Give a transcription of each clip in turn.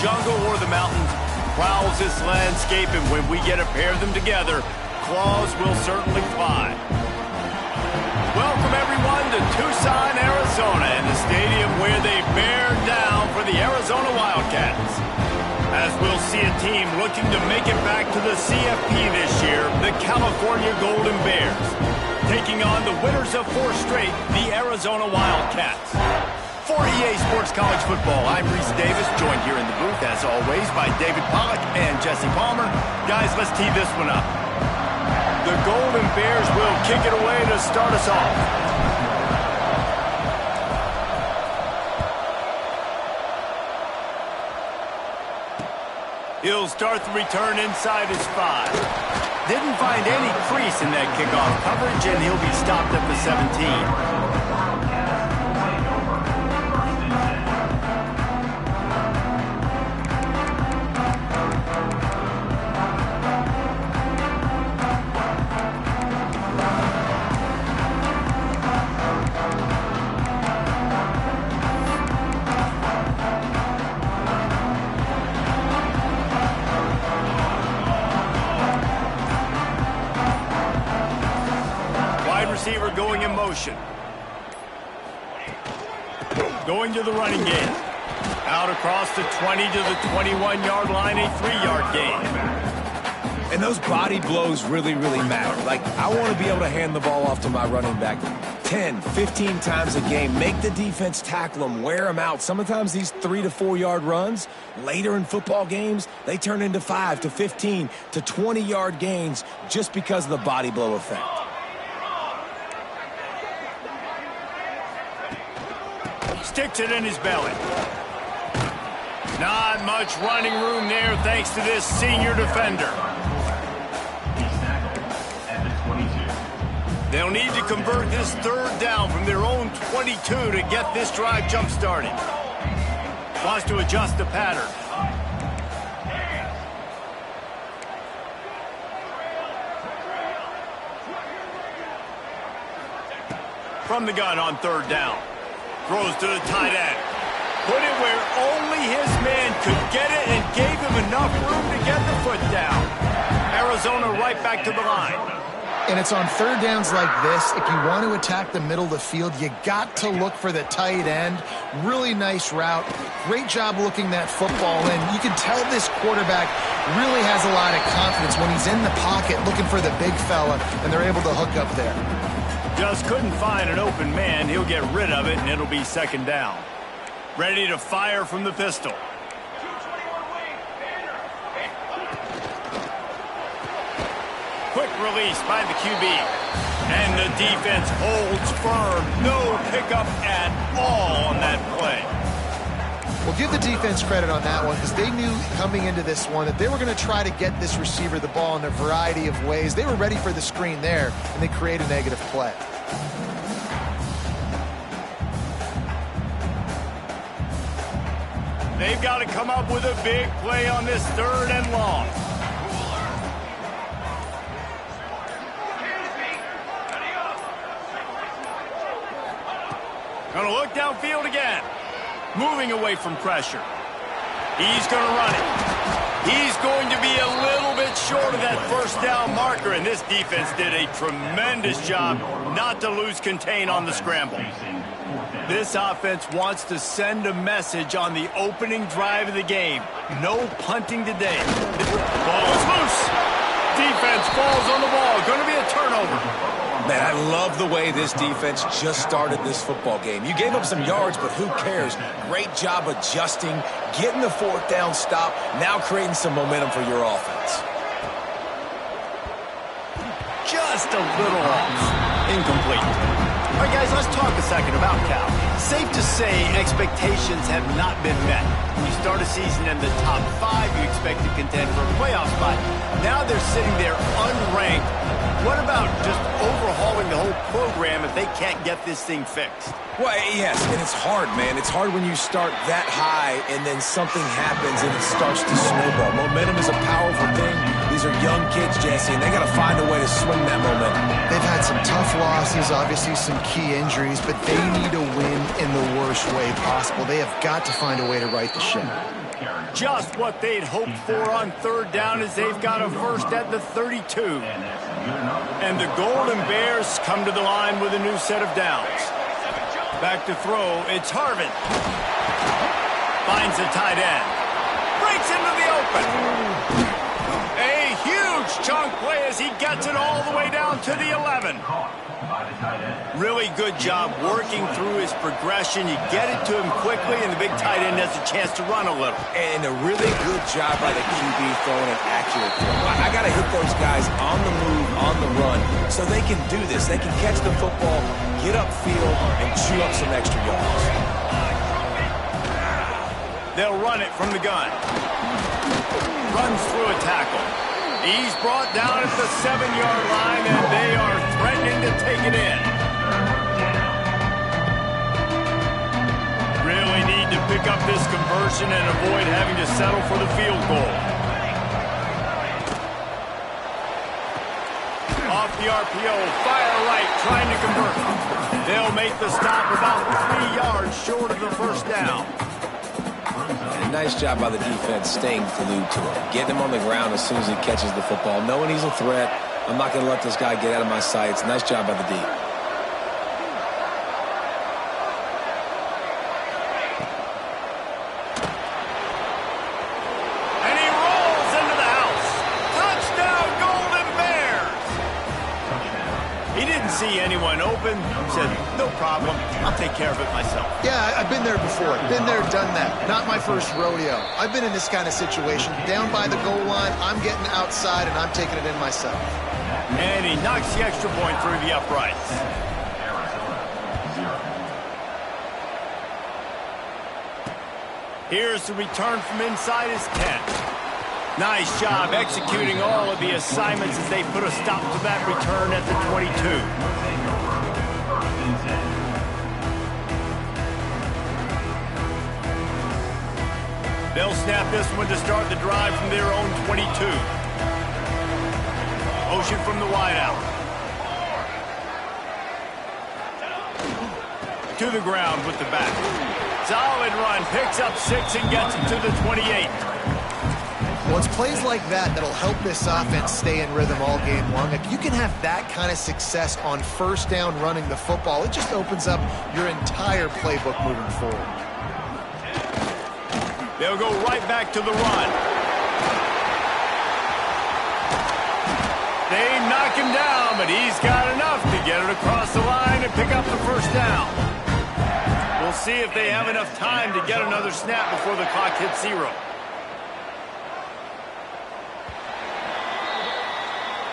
jungle or the mountains, prowls this landscape, and when we get a pair of them together, claws will certainly fly. Welcome, everyone, to Tucson, Arizona, in the stadium where they bear down for the Arizona Wildcats. As we'll see a team looking to make it back to the CFP this year, the California Golden Bears, taking on the winners of 4 straight, the Arizona Wildcats. For EA Sports College Football, I'm Reese Davis, joined here in the booth, as always, by David Pollack and Jesse Palmer. Guys, let's tee this one up. The Golden Bears will kick it away to start us off. He'll start the return inside his 5. Didn't find any crease in that kickoff coverage, and he'll be stopped at the 17. Receiver going in motion. Going to the running game. Out across the 20 to the 21-yard line, a 3-yard gain. And those body blows really matter. Like, I want to be able to hand the ball off to my running back 10, 15 times a game. Make the defense tackle them, wear them out. Sometimes these 3 to 4-yard runs, later in football games, they turn into 5 to 15 to 20-yard gains just because of the body blow effect. Sticks it in his belly. Not much running room there thanks to this senior defender. They'll need to convert this 3rd down from their own 22 to get this drive jump-started. Wants to adjust the pattern. From the gun on 3rd down. Throws to the tight end. Put it where only his man could get it and gave him enough room to get the foot down. Arizona right back to the line. And it's on 3rd downs like this. If you want to attack the middle of the field, you got to look for the tight end. Really nice route. Great job looking that football in. You can tell this quarterback really has a lot of confidence when he's in the pocket looking for the big fella, and they're able to hook up there. Just couldn't find an open man. He'll get rid of it, and it'll be 2nd down. Ready to fire from the pistol. Quick release by the QB. And the defense holds firm. No pickup at all on that play. Well, give the defense credit on that one because they knew coming into this one that they were going to try to get this receiver the ball in a variety of ways. They were ready for the screen there, and they create a negative play. They've got to come up with a big play on this 3rd and long. Going to look downfield again. Moving away from pressure. He's going to run it. He's going to be a little bit short of that 1st down marker, and this defense did a tremendous job not to lose contain on the scramble. This offense wants to send a message on the opening drive of the game. No punting today. Ball is loose. Defense falls on the ball. Going to be a turnover. Man, I love the way this defense just started this football game. You gave up some yards, but who cares? Great job adjusting, getting the 4th down stop, now creating some momentum for your offense. Just a little off. Incomplete. All right, guys, let's talk a second about Cal. Safe to say expectations have not been met. When you start a season in the top 5, you expect to contend for a playoff spot. Now they're sitting there unranked. What about just overhauling the whole program if they can't get this thing fixed? Well, yes, and it's hard, man. It's hard when you start that high and then something happens and it starts to snowball. Momentum is a powerful thing. These are young kids, Jesse, and they got to find a way to swing that momentum. They've had some tough losses, obviously some key injuries, but they need to win in the worst way possible. They have got to find a way to right the ship. just what they'd hoped for on third down as they've got a first at the 32. And the Golden Bears come to the line with a new set of downs. Back to throw, it's Harvin. Finds the tight end. Breaks into the open. A huge chunk play as he gets it all the way down to the 11. Really good job working through his progression. You get it to him quickly, and the big tight end has a chance to run a little. And a really good job by the QB throwing an accurate throw. I got to hit those guys on the move, on the run, so they can do this. They can catch the football, get upfield, and chew up some extra yards. They'll run it from the gun. Runs through a tackle. He's brought down at the 7-yard line, and they are threatening to take it in. Really need to pick up this conversion and avoid having to settle for the field goal. Off the RPO, fire right, trying to convert. They'll make the stop about 3 yards short of the first down. And nice job by the defense staying glued to him. Getting him on the ground as soon as he catches the football. Knowing he's a threat, I'm not going to let this guy get out of my sights. Nice job by the D. And he rolls into the house. Touchdown, Golden Bears! He didn't see anyone open. Said, no problem. I'll take care of it myself. Yeah, I've been there before. Been there, done that. Not my first rodeo. I've been in this kind of situation. Down by the goal line, I'm getting outside, and I'm taking it in myself. And he knocks the extra point through the uprights. Here's the return from inside his 10. Nice job executing all of the assignments as they put a stop to that return at the 22. They'll snap this one to start the drive from their own 22. Motion from the wideout. To the ground with the back. Solid run, picks up 6 and gets it to the 28. Well, it's plays like that that'll help this offense stay in rhythm all game long. If you can have that kind of success on first down running the football, it just opens up your entire playbook moving forward. They'll go right back to the run. They knock him down, but he's got enough to get it across the line and pick up the first down. We'll see if they have enough time to get another snap before the clock hits 0.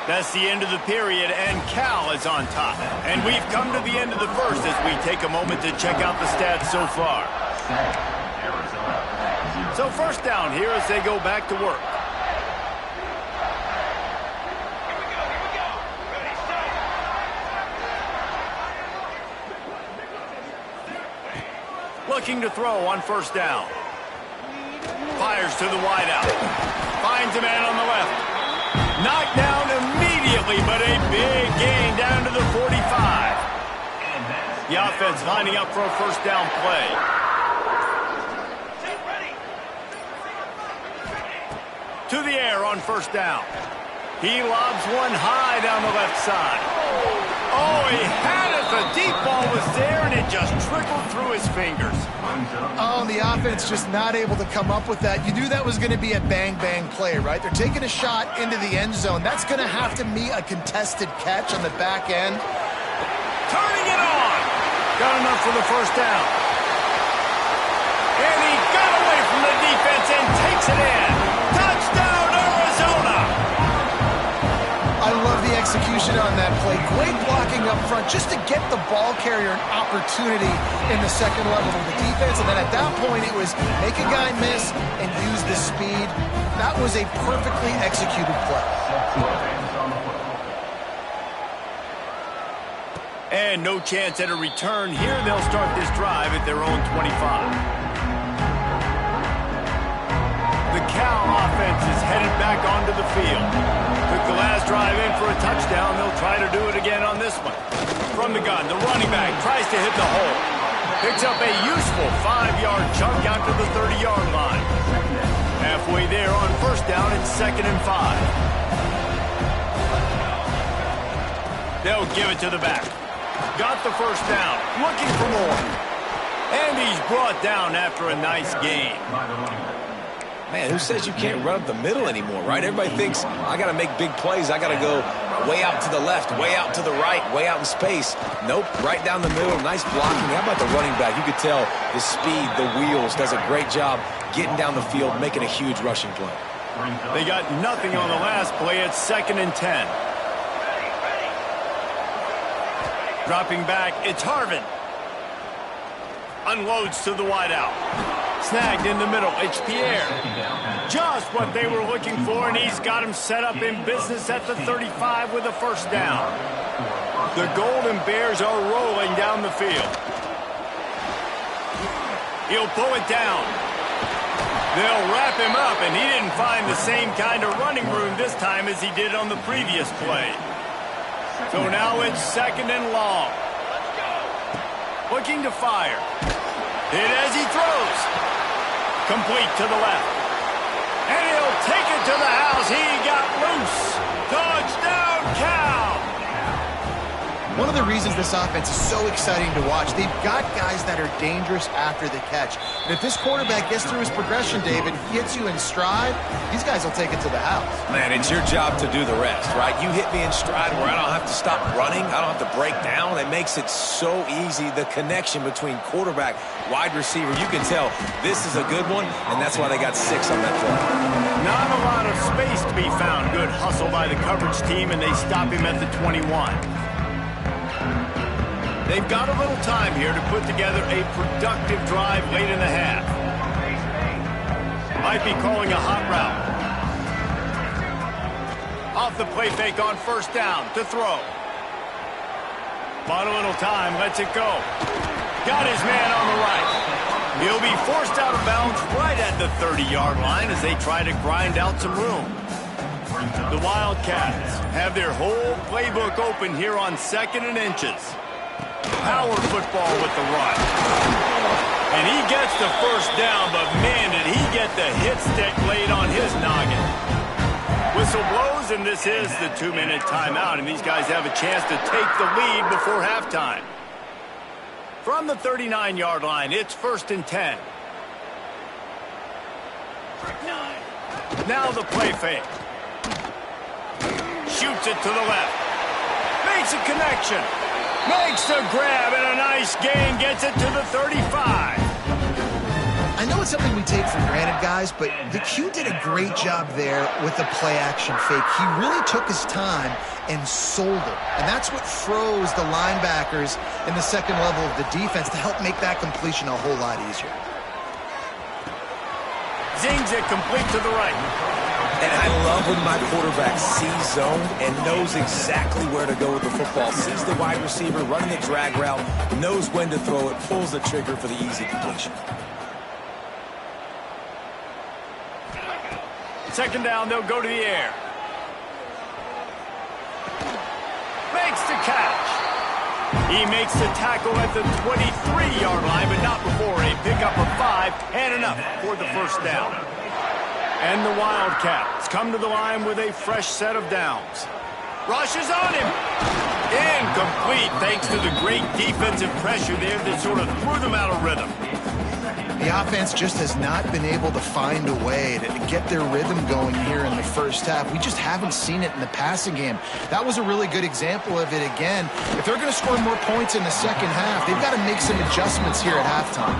That's the end of the period, and Cal is on top. And we've come to the end of the first as we take a moment to check out the stats so far. So first down here as they go back to work. Looking to throw on first down. Fires to the wideout. Finds a man on the left. Knocked down immediately, but a big gain down to the 45. The offense lining up for a first down play. To the air on first down. He lobs one high down the left side. Oh, he had it. The deep ball was there, and it just trickled through his fingers. Oh, and the offense just not able to come up with that. You knew that was going to be a bang-bang play, right? They're taking a shot into the end zone. That's going to have to be a contested catch on the back end. Turning it on. Got enough for the first down. And he got away from the defense and takes it in. Touchdown, Arizona! I love the execution on that play. Great blocking up front just to get the ball carrier an opportunity in the second level of the defense. And then at that point, it was make a guy miss and use the speed. That was a perfectly executed play. And no chance at a return here. They'll start this drive at their own 25. The Cal offense is headed back onto the field. Took the last drive in for a touchdown. They'll try to do it again on this one. From the gun, the running back tries to hit the hole. Picks up a useful 5-yard chunk out to the 30-yard line. halfway there on first down and 2nd and 5. They'll give it to the back. Got the first down, looking for more. And he's brought down after a nice gain. Man, who says you can't run up the middle anymore, right? Everybody thinks, I got to make big plays. I got to go way out to the left, way out to the right, way out in space. Nope, right down the middle. Nice blocking. How about the running back? You could tell the speed, the wheels, does a great job getting down the field, making a huge rushing play. They got nothing on the last play. It's 2nd and 10. Dropping back, it's Harvin. Unloads to the wideout. Snagged in the middle, it's Pierre. Just what they were looking for, and he's got him set up in business at the 35 with a first down. The Golden Bears are rolling down the field. He'll pull it down. They'll wrap him up, and he didn't find the same kind of running room this time as he did on the previous play. So now it's 2nd and long. Looking to fire. Hit as he throws. Complete to the left. And he'll take it to the house. He got loose. Touchdown, Cal. One of the reasons this offense is so exciting to watch, they've got guys that are dangerous after the catch. And if this quarterback gets through his progression, David, he hits you in stride, these guys will take it to the house. Man, it's your job to do the rest, right? You hit me in stride where I don't have to stop running. I don't have to break down. It makes it so easy, the connection between quarterback, wide receiver. You can tell this is a good one, and that's why they got 6 on that play. Not a lot of space to be found. Good hustle by the coverage team, and they stop him at the 21. They've got a little time here to put together a productive drive late in the half. Might be calling a hot route. Off the play fake on first down to throw. Bought a little time, lets it go. Got his man on the right. He'll be forced out of bounds right at the 30-yard line as they try to grind out some room. The Wildcats have their whole playbook open here on 2nd and inches. Power football with the run. And he gets the first down, but man, did he get the hit stick laid on his noggin. Whistle blows, and this is the 2-minute timeout, and these guys have a chance to take the lead before halftime. From the 39-yard line, it's 1st and 10. Now the play fake. Shoots it to the left. Makes a connection. Makes the grab, and a nice gain, gets it to the 35. I know it's something we take for granted, guys, but the Q did a great job there with the play-action fake. He really took his time and sold it. And that's what froze the linebackers in the second level of the defense to help make that completion a whole lot easier. Zings it complete to the right. And I love when my quarterback sees zone and knows exactly where to go with the football. Sees the wide receiver running the drag route, knows when to throw it, pulls the trigger for the easy completion. 2nd down, they'll go to the air. Makes the catch. He makes the tackle at the 23-yard line, but not before a pickup of 5 and enough for the first down. And the Wildcats come to the line with a fresh set of downs. Rushes on him. Incomplete thanks to the great defensive pressure there that sort of threw them out of rhythm. The offense just has not been able to find a way to get their rhythm going here in the first half. We just haven't seen it in the passing game. That was a really good example of it again. If they're going to score more points in the second half, they've got to make some adjustments here at halftime.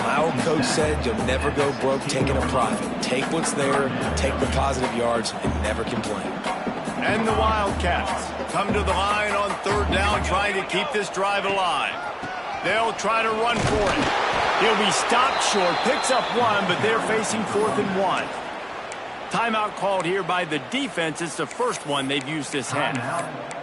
My old coach said you'll never go broke taking a profit. Take what's there, take the positive yards, and never complain. And the Wildcats come to the line on 3rd down, trying to keep this drive alive. They'll try to run for it. He'll be stopped short, picks up 1, but they're facing 4th and 1. Timeout called here by the defense. It's the first one they've used this half.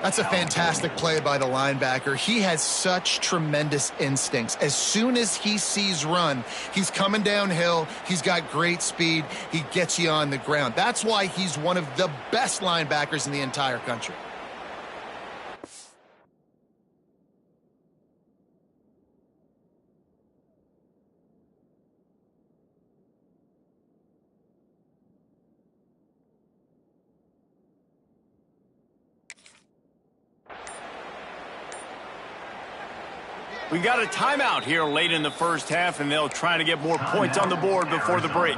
That's a fantastic play by the linebacker. He has such tremendous instincts. As soon as he sees run, he's coming downhill. He's got great speed. He gets you on the ground. That's why he's one of the best linebackers in the entire country. We got a timeout here late in the first half, and they'll try to get more points on the board before the break.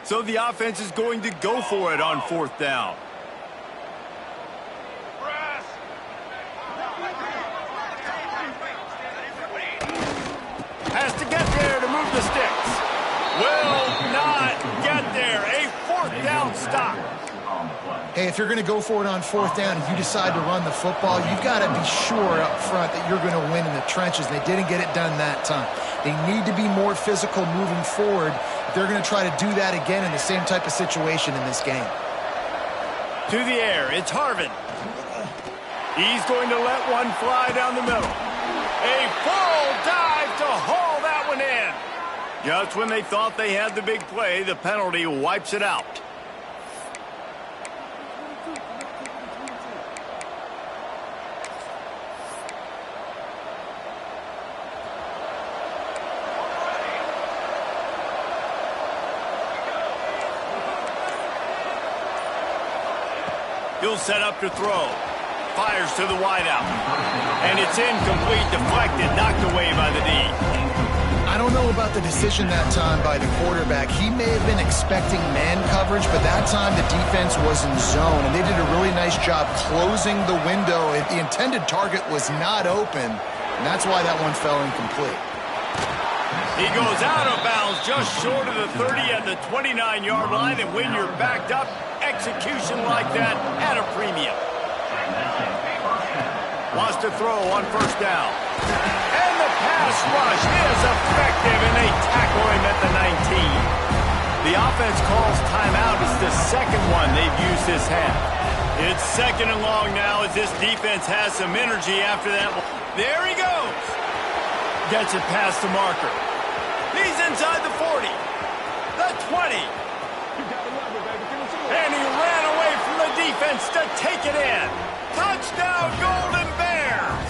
So the offense is going to go for it on 4th down. Has to get there to move the sticks. Will not get there. A 4th down stop. Hey, if you're going to go for it on 4th down and you decide to run the football, you've got to be sure up front that you're going to win in the trenches. They didn't get it done that time. They need to be more physical moving forward. They're going to try to do that again in the same type of situation in this game. To the air, it's Harvin. He's going to let one fly down the middle. A full dive to haul that one in. Just when they thought they had the big play, the penalty wipes it out. He'll set up to throw. Fires to the wideout. And it's incomplete, deflected, knocked away by the D. I don't know about the decision that time by the quarterback. He may have been expecting man coverage, but that time the defense was in zone, and they did a really nice job closing the window. The intended target was not open, and that's why that one fell incomplete. He goes out of bounds just short of the 30 at the 29-yard line, and when you're backed up, execution like that at a premium. Wants to throw on 1st down. And the pass rush is effective, and they tackle him at the 19. The offense calls timeout. It's the second one they've used this half. It's 2nd and long now as this defense has some energy after that. There he goes. Gets it past the marker. He's inside the 40, the 20. And he ran away from the defense to take it in. Touchdown, Golden Bears!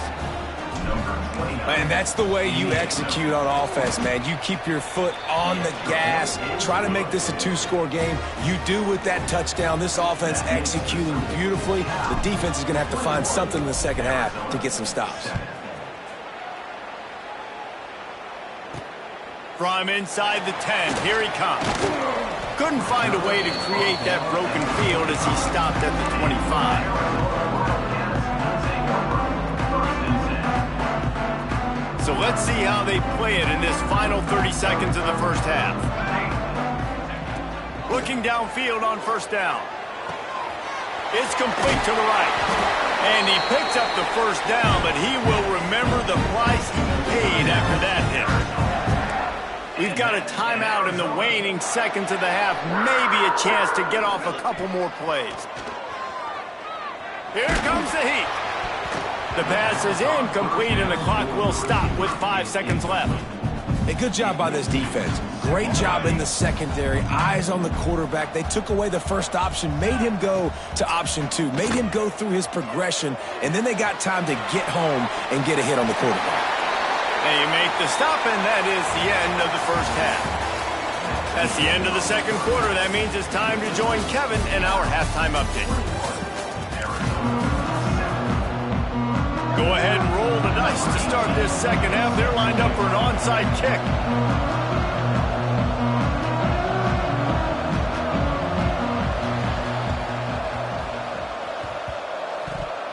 And that's the way you execute on offense, man. You keep your foot on the gas. Try to make this a 2-score game. You do with that touchdown. This offense executing beautifully. The defense is going to have to find something in the second half to get some stops. From inside the 10, here he comes. Couldn't find a way to create that broken field as he stopped at the 25. So let's see how they play it in this final 30 seconds of the first half. Looking downfield on 1st down. It's complete to the right. And he picks up the 1st down, but he will remember the price he paid after that hit. We've got a timeout in the waning seconds of the half. Maybe a chance to get off a couple more plays. Here comes the heat. The pass is incomplete, and the clock will stop with 5 seconds left. A good job by this defense. Great job in the secondary. Eyes on the quarterback. They took away the first option, made him go to option 2, made him go through his progression, and then they got time to get home and get a hit on the quarterback. They make the stop, and that is the end of the first half. That's the end of the second quarter. That means it's time to join Kevin in our halftime update. Go ahead and roll the dice to start this second half. They're lined up for an onside kick.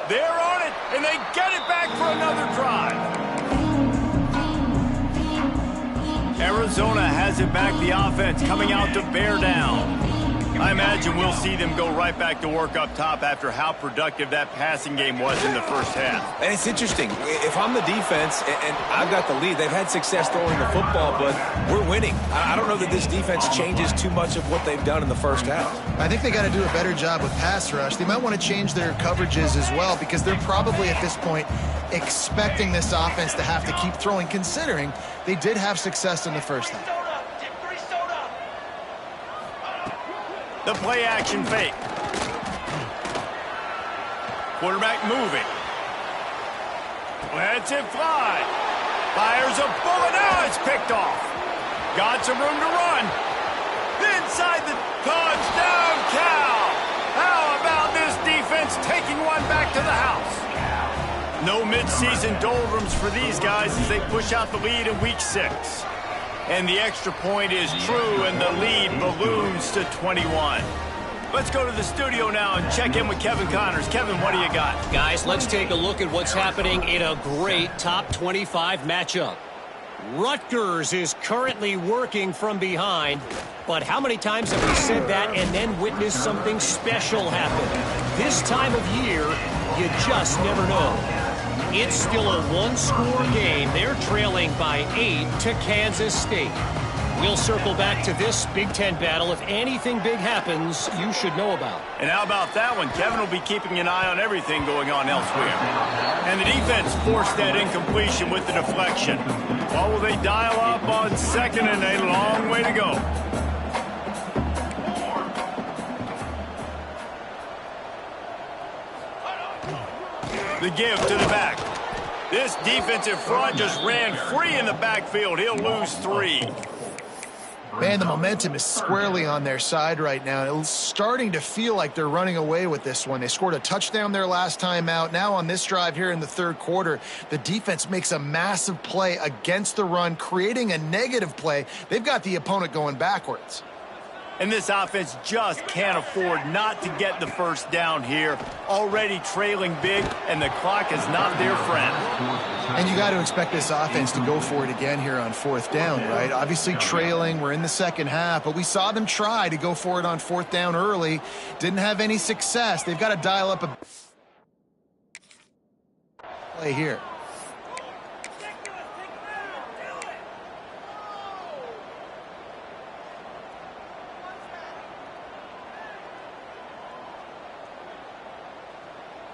They're on it, and they get it back for another drive. Arizona has it back, the offense coming out to bear down. I imagine we'll see them go right back to work up top after how productive that passing game was in the first half. And it's interesting. If I'm the defense and I've got the lead, they've had success throwing the football, but we're winning. I don't know that this defense changes too much of what they've done in the first half. I think they got to do a better job with pass rush. They might want to change their coverages as well, because they're probably at this point expecting this offense to have to keep throwing, considering they did have success in the first half. The play action fake. Quarterback moving. Lets it fly. Fires a bullet. Now it's picked off. Got some room to run. Inside the touchdown, Cal. How about this defense defense taking one back to the house. No mid-season doldrums for these guys as they push out the lead in Week 6. And the extra point is true, and the lead balloons to 21. Let's go to the studio now and check in with Kevin Connors. Kevin, what do you got? Guys, let's take a look at what's happening in a great top 25 matchup. Rutgers is currently working from behind, but how many times have we said that and then witnessed something special happen? This time of year, you just never know. It's still a one-score game. They're trailing by 8 to Kansas State. We'll circle back to this Big Ten battle. If anything big happens, you should know about. And how about that one? Kevin will be keeping an eye on everything going on elsewhere. And the defense forced that incompletion with the deflection. Well, will they dial up on second and a long way to go? The give to the back. This defensive front just ran free in the backfield. He'll lose 3. Man, the momentum is squarely on their side right now. It's starting to feel like they're running away with this one. They scored a touchdown their last time out. Now on this drive here in the third quarter, the defense makes a massive play against the run, creating a negative play. They've got the opponent going backwards. And this offense just can't afford not to get the first down here. Already trailing big, and the clock is not their friend. And you got to expect this offense to go for it again here on fourth down, right? Obviously trailing, we're in the second half, but we saw them try to go for it on fourth down early. Didn't have any success. They've got to dial up a play here.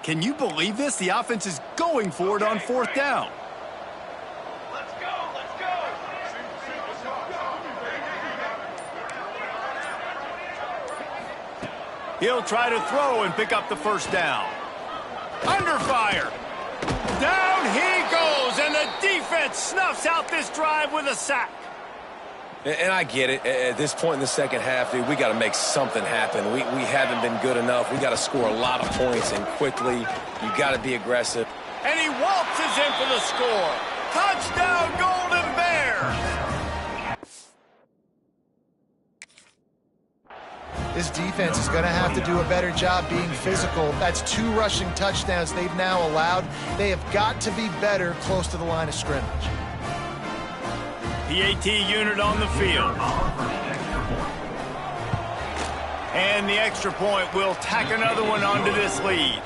Can you believe this? The offense is going for it on fourth down. Let's go, let's go. He'll try to throw and pick up the first down. Under fire. Down he goes, and the defense snuffs out this drive with a sack. And I get it. At this point in the second half, dude, we got to make something happen. We haven't been good enough. We got to score a lot of points and quickly. You got to be aggressive. And he waltzes in for the score. Touchdown, Golden Bears! This defense is going to have to do a better job being physical. That's 2 rushing touchdowns they've now allowed. They have got to be better close to the line of scrimmage. PAT unit on the field. And the extra point will tack another one onto this lead.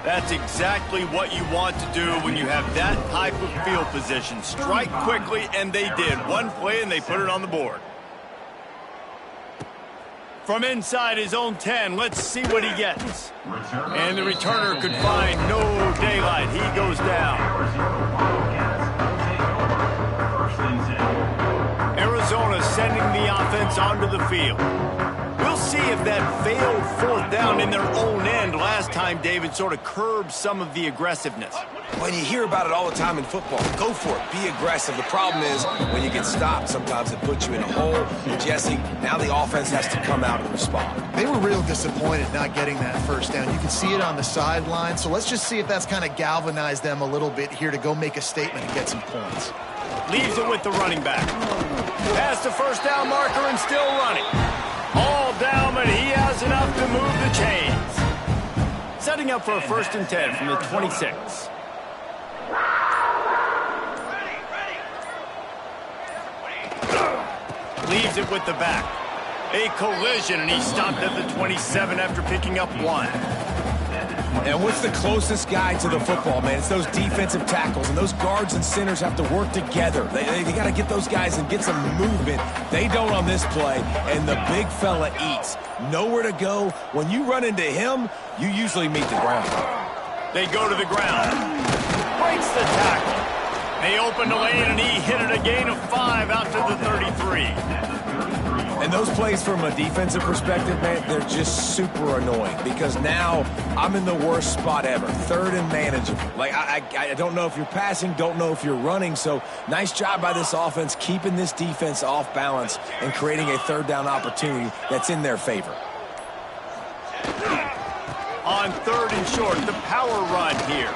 That's exactly what you want to do when you have that type of field position. Strike quickly, and they did. One play, and they put it on the board. From inside his own 10, let's see what he gets. And the returner could find no daylight. He goes down. Arizona sending the offense onto the field. We'll see if that failed fourth down in their own end last time, David, sort of curbed some of the aggressiveness. When you hear about it all the time in football, go for it. Be aggressive. The problem is when you get stopped, sometimes it puts you in a hole. And Jesse, now the offense has to come out and respond. They were real disappointed not getting that first down. You can see it on the sideline. So let's just see if that's kind of galvanized them a little bit here to go make a statement and get some points. Leaves it with the running back. Past the first down marker and still running. All down, but he has enough to move the chains. Setting up for a 1st and 10 from the 26. Leaves it with the back. A collision, and he stopped at the 27 after picking up 1. And what's the closest guy to the football, man? It's those defensive tackles, and those guards and centers have to work together. They got to get those guys and get some movement. They don't on this play, and the big fella eats. Nowhere to go. When you run into him, you usually meet the ground. They go to the ground. Breaks the tackle. They opened the lane, and he hit it a gain of 5 out to the 33. And those plays from a defensive perspective, man, they're just super annoying because now I'm in the worst spot ever, 3rd and manageable. Like, I don't know if you're passing, don't know if you're running, so nice job by this offense keeping this defense off balance and creating a 3rd down opportunity that's in their favor. On On 3rd and short, the power run here.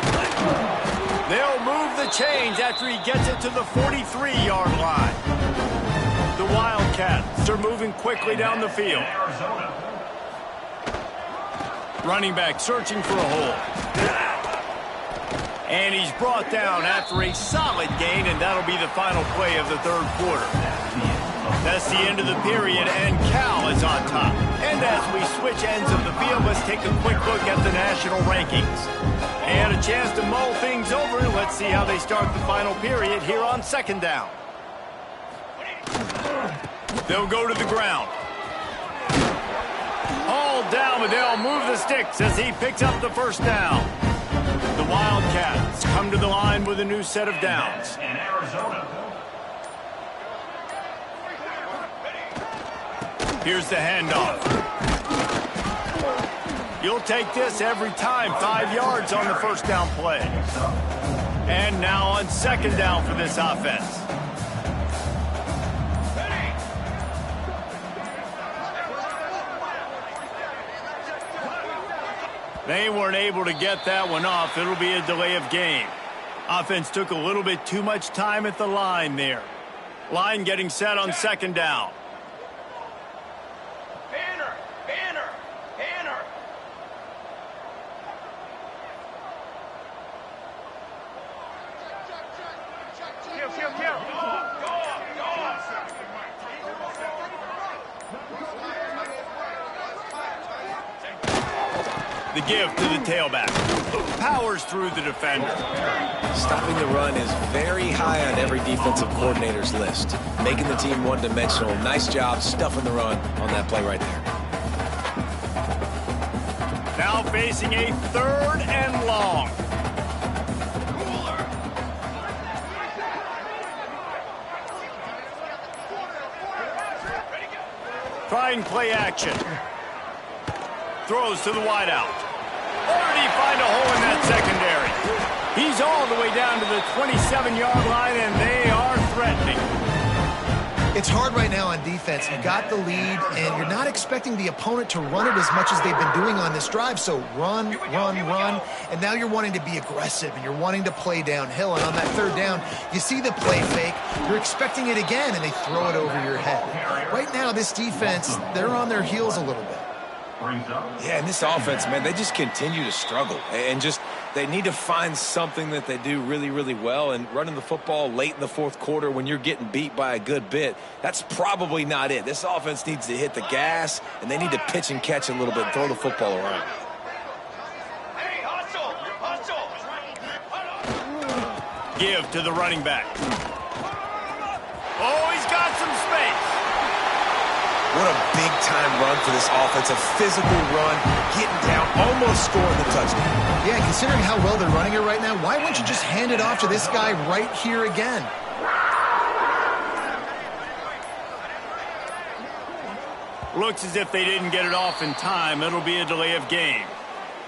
They'll move the chains after he gets it to the 43-yard line. The Wildcats are moving quickly down the field. Running back searching for a hole. And he's brought down after a solid gain, and that'll be the final play of the 3rd quarter. That's the end of the period, and Cal is on top. And as we switch ends of the field, let's take a quick look at the national rankings. And a chance to mull things over. Let's see how they start the final period here on 2nd down. They'll go to the ground. Hauled down, but they'll move the sticks as he picks up the 1st down. The Wildcats come to the line with a new set of downs. In Arizona. Here's the handoff. You'll take this every time. 5 yards on the 1st down play. And now on 2nd down for this offense. They weren't able to get that one off. It'll be a delay of game. Offense took a little bit too much time at the line there. Line getting set on 2nd down. Banner! Banner! Banner! Kill! Go! The give to the tailback. Powers through the defender. Stopping the run is very high on every defensive coordinator's list. Making the team one-dimensional. Nice job stuffing the run on that play right there. Now facing a 3rd and long. Trying play action. Throws to the wideout. Already find a hole in that secondary. He's all the way down to the 27-yard line, and they are threatening. It's hard right now on defense. You got the lead, and you're not expecting the opponent to run it as much as they've been doing on this drive. So run, and now you're wanting to be aggressive, and you're wanting to play downhill. And on that 3rd down, you see the play fake. You're expecting it again, and they throw it over your head. Right now, this defense, they're on their heels a little bit. Yeah, and this offense, man, they just continue to struggle. And just, they need to find something that they do really, really well. And running the football late in the 4th quarter when you're getting beat by a good bit, that's probably not it. This offense needs to hit the gas, and they need to pitch and catch a little bit, throw the football around. Hey, hustle! Give to the running back. Oh, he's got some space. What a big-time run for this offense. A physical run, getting down, almost scoring the touchdown. Yeah, considering how well they're running it right now, why wouldn't you just hand it off to this guy right here again? Looks as if they didn't get it off in time. It'll be a delay of game.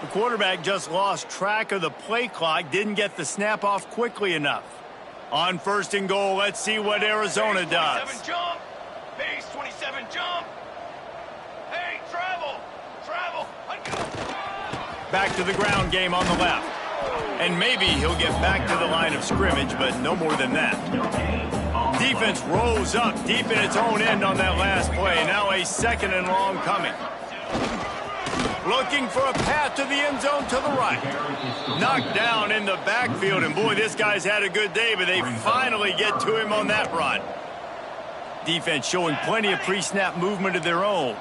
The quarterback just lost track of the play clock, didn't get the snap off quickly enough. On 1st and goal, let's see what Arizona does. 27 jump! Base 27 jump! Hey, travel! Back to the ground game on the left. And maybe he'll get back to the line of scrimmage, but no more than that. Defense rose up deep in its own end on that last play. Now a 2nd and long coming. Looking for a path to the end zone to the right. Knocked down in the backfield, and boy, this guy's had a good day, but they finally get to him on that run. Defense showing plenty of pre-snap movement of their own.